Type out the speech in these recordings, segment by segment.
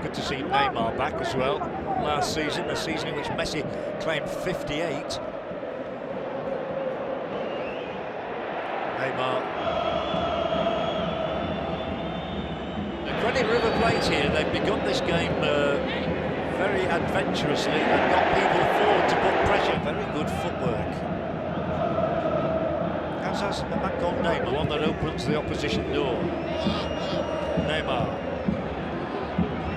good to see Neymar back as well. Last season, the season in which Messi claimed 58. Neymar. The credit River Plate here, they've begun this game very adventurously and got people forward to put pressure. Very good footwork. As has a man called Neymar, one that opens the opposition door. Neymar.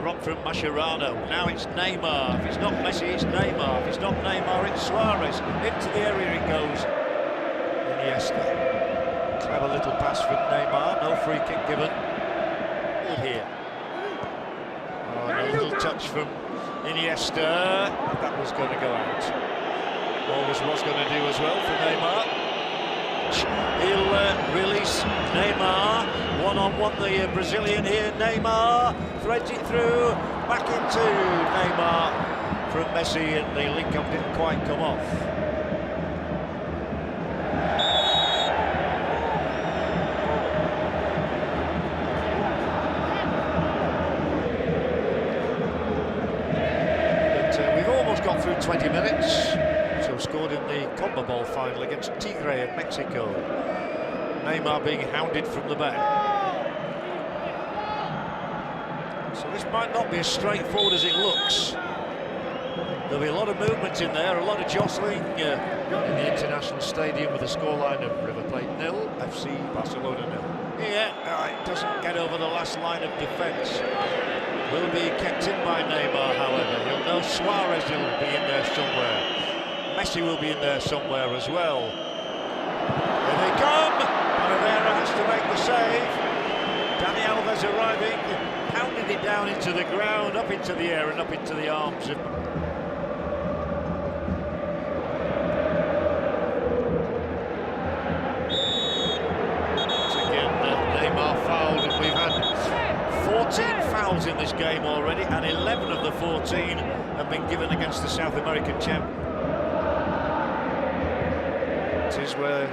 Rock from Mascherano. Now it's Neymar. If it's not Messi, it's Neymar. If it's not Neymar, it's Suarez. Into the area it goes. Iniesta. Clever little pass from Neymar. No free kick given. Good here. Oh, and a little touch from Iniesta. That was going to go out. Always was going to do as well for Neymar. He'll release Neymar. One-on-one, the Brazilian here. Neymar threads it through. Back into Neymar from Messi, and the link-up didn't quite come off. Got through 20 minutes, so scored in the CONMEBOL final against Tigre of Mexico. Neymar being hounded from the back. So this might not be as straightforward as it looks. There'll be a lot of movement in there, a lot of jostling in the International Stadium with a scoreline of River Plate 0, FC Barcelona 0. Yeah, it doesn't get over the last line of defence. Will be kept in by Neymar, however. He'll know Suarez will be in there somewhere. Messi will be in there somewhere as well. Here they come! Oliveira has to make the save. Dani Alves arriving, pounded it down into the ground, up into the air and up into the arms of... Neymar fouled, and we've had 14 fouls in this game already, and 11 of the 14 have been given against the South American champ. It is where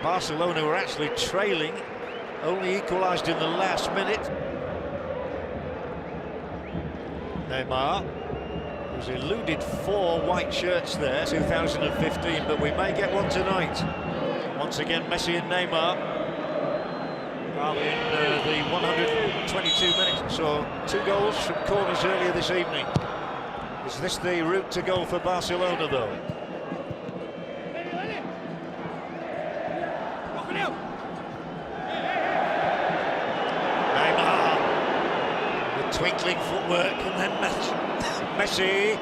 Barcelona were actually trailing, only equalised in the last minute. Neymar, who's eluded 4 white shirts there, 2015, but we may get one tonight. Once again, Messi and Neymar. In the 122 minutes, so 2 goals from corners earlier this evening. Is this the route to goal for Barcelona, though? Neymar with twinkling footwork, and then Messi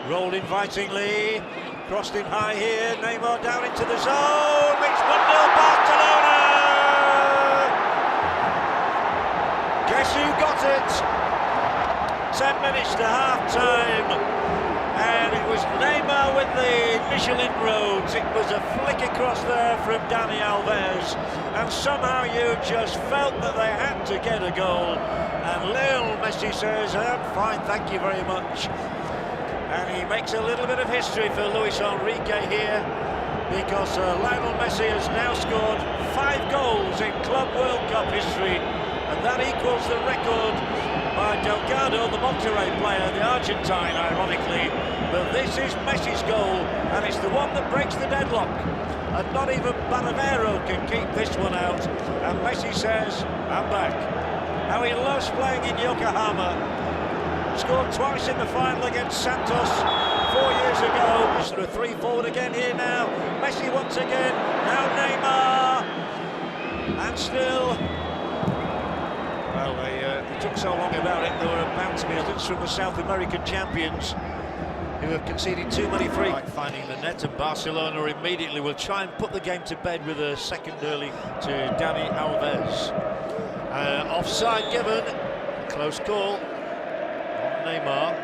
rolled invitingly, crossed in high here. Neymar down into the zone. It's 1-0 Barcelona. Guess who got it? 10 minutes to half-time, and it was Neymar with the initial inroads. It was a flick across there from Dani Alves, and somehow you just felt that they had to get a goal. And Lionel Messi says, "I'm fine, thank you very much." And he makes a little bit of history for Luis Enrique here, because Lionel Messi has now scored 5 goals in Club World Cup history. And that equals the record by Delgado, the Monterrey player, the Argentine, ironically. But this is Messi's goal, and it's the one that breaks the deadlock. And not even Banavero can keep this one out. And Messi says, "I'm back." How he loves playing in Yokohama. Scored twice in the final against Santos 4 years ago. Sort of 3 forward again here now. Messi once again. Now Neymar. And still... Well, they took so long about it, there were about to be others from the South American champions who have conceded too many free. Like finding the net, and Barcelona immediately will try and put the game to bed with a second early to Dani Alves. Offside given, close call on Neymar.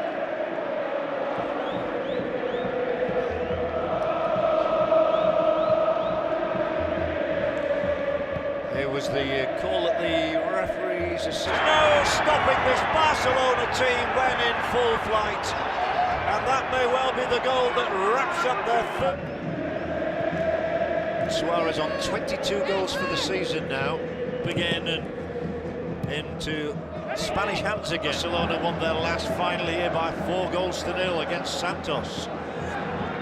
Here was the call at the referee's assist. No stopping this Barcelona team when in full flight. And that may well be the goal that wraps up their Suarez on 22 goals for the season now. Begin and into Spanish hands again. Barcelona won their last final here by 4-0 against Santos.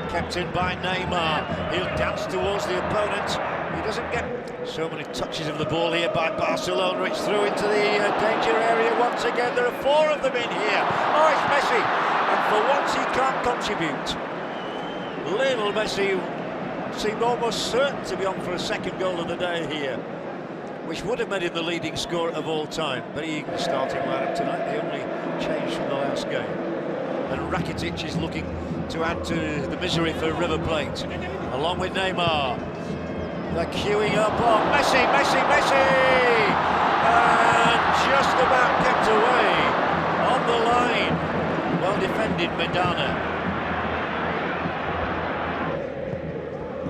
Kept in by Neymar. He'll dance towards the opponent. He doesn't get so many touches of the ball here by Barcelona. It's through into the danger area once again. There are 4 of them in here. Oh, it's Messi. And for once he can't contribute. Lionel Messi seemed almost certain to be on for a second goal of the day here, which would have made him the leading scorer of all time. Very eager starting lineup tonight. The only change from the last game. And Rakitic is looking to add to the misery for River Plate, along with Neymar. They're queuing up. Oh, Messi, Messi, Messi! And just about kept away on the line. Well defended, Medana.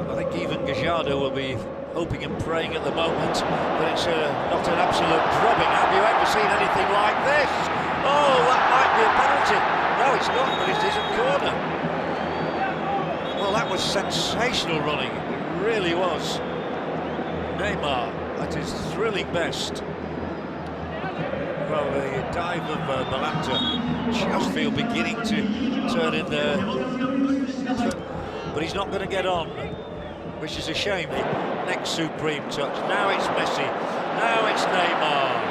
I think even Gajardo will be hoping and praying at the moment that it's not an absolute drubbing. Have you ever seen anything like this? Oh, that might be a penalty. No, it's not, but it is a corner. Well, that was sensational running. It really was. Neymar at his thrilling best. Well, the dive of Malata just feel beginning to turn in there. But he's not going to get on, which is a shame. Next supreme touch. Now it's Messi. Now it's Neymar.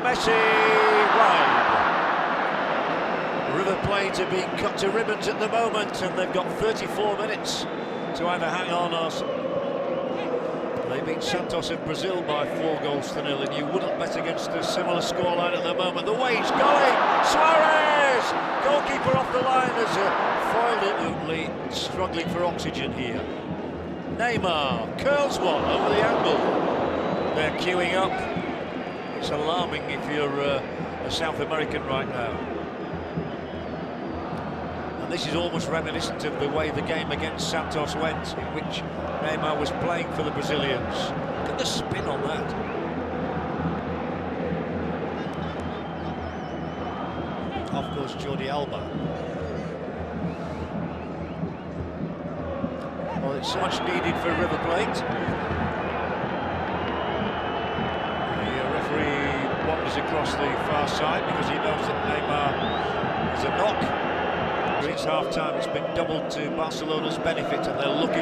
Messi wide. River Plate are being cut to ribbons at the moment, and they've got 34 minutes to either hang on or... They beat Santos of Brazil by 4-0, and you wouldn't bet against a similar scoreline at the moment. The way he's going, Suarez! Goalkeeper off the line as violently struggling for oxygen here. Neymar curls one over the angle. They're queuing up. It's alarming if you're a South American right now. And this is almost reminiscent of the way the game against Santos went, in which Neymar was playing for the Brazilians. Look at the spin on that. Of course, Jordi Alba. Well, it's so much needed for River Plate. The referee wanders across the far side because he knows that Neymar is a knock. It's half-time, it's been doubled to Barcelona's benefit, and they're looking.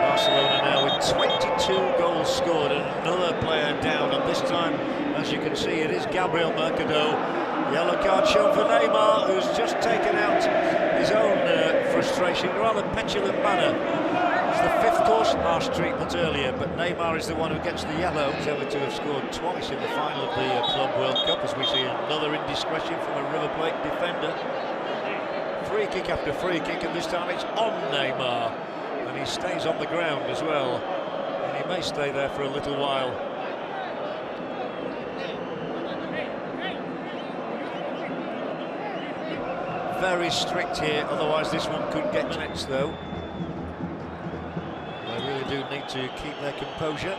Barcelona now with 22 goals scored and another player down, and this time, as you can see, it is Gabriel Mercado. Yellow card shown for Neymar, who's just taken out his own frustration in a rather petulant manner. It's the 5th caution, harsh treatment earlier, but Neymar is the one who gets the yellow. He's ever to have scored twice in the final of the Club World Cup, as we see another indiscretion from a River Plate defender. Free kick after free kick, and this time it's on Neymar, and he stays on the ground as well, and he may stay there for a little while. Very strict here, otherwise this one could get minutes though. They really do need to keep their composure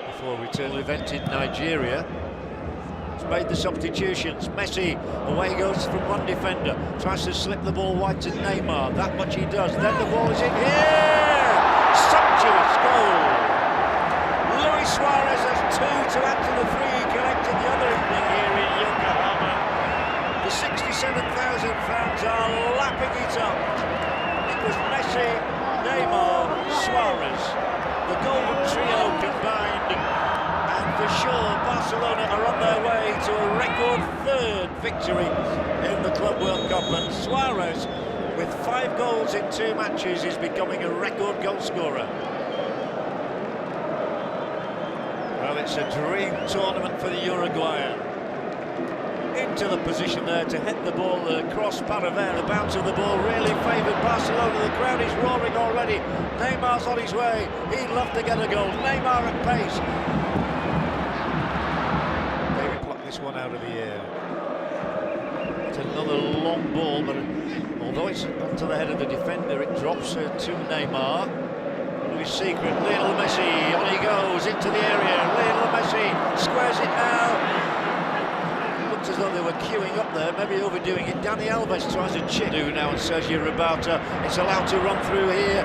before we turn the event in Nigeria. Made the substitutions. Messi, away goes from one defender, tries to slip the ball wide to Neymar. That much he does. Then the ball is in here. Sumptuous goal. Luis Suarez has 2 to add to the 3 he collected the other evening here in Yokohama. The 67,000 fans are lapping it up. It was Messi, Neymar, Suarez, the golden trio combined. For sure, Barcelona are on their way to a record 3rd victory in the Club World Cup, and Suarez, with 5 goals in 2 matches, is becoming a record goal scorer. Well, it's a dream tournament for the Uruguayan. Into the position there to hit the ball across Paravere. The bounce of the ball really favoured Barcelona. The crowd is roaring already. Neymar's on his way. He'd love to get a goal. Neymar at pace. This one out of the air. It's another long ball, but although it's onto the head of the defender, it drops to Neymar. His secret, Lionel Messi, on he goes into the area. Lionel Messi squares it now. Looked as though they were queuing up there, maybe overdoing it. Dani Alves tries to chip now, and Sergio Rabata is allowed to run through here.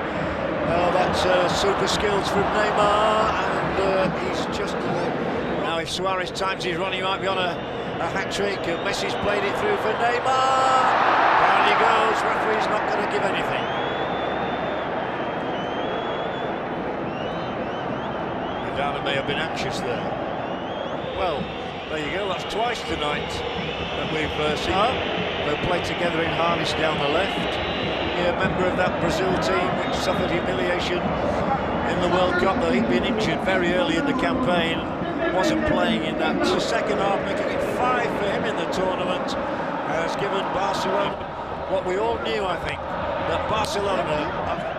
Oh, that's super skills from Neymar. And and he's just... now if Suarez times his run, he might be on a hat-trick, and Messi's played it through for Neymar. Down he goes, referee's not going to give anything. Madonna may have been anxious there. Well, there you go, that's twice tonight that we've seen them play together in harness down the left. Yeah, member of that Brazil team which suffered humiliation in the World Cup, though he'd been injured very early in the campaign, wasn't playing in that second half, making it 5 for him in the tournament, has given Barcelona what we all knew, I think, that Barcelona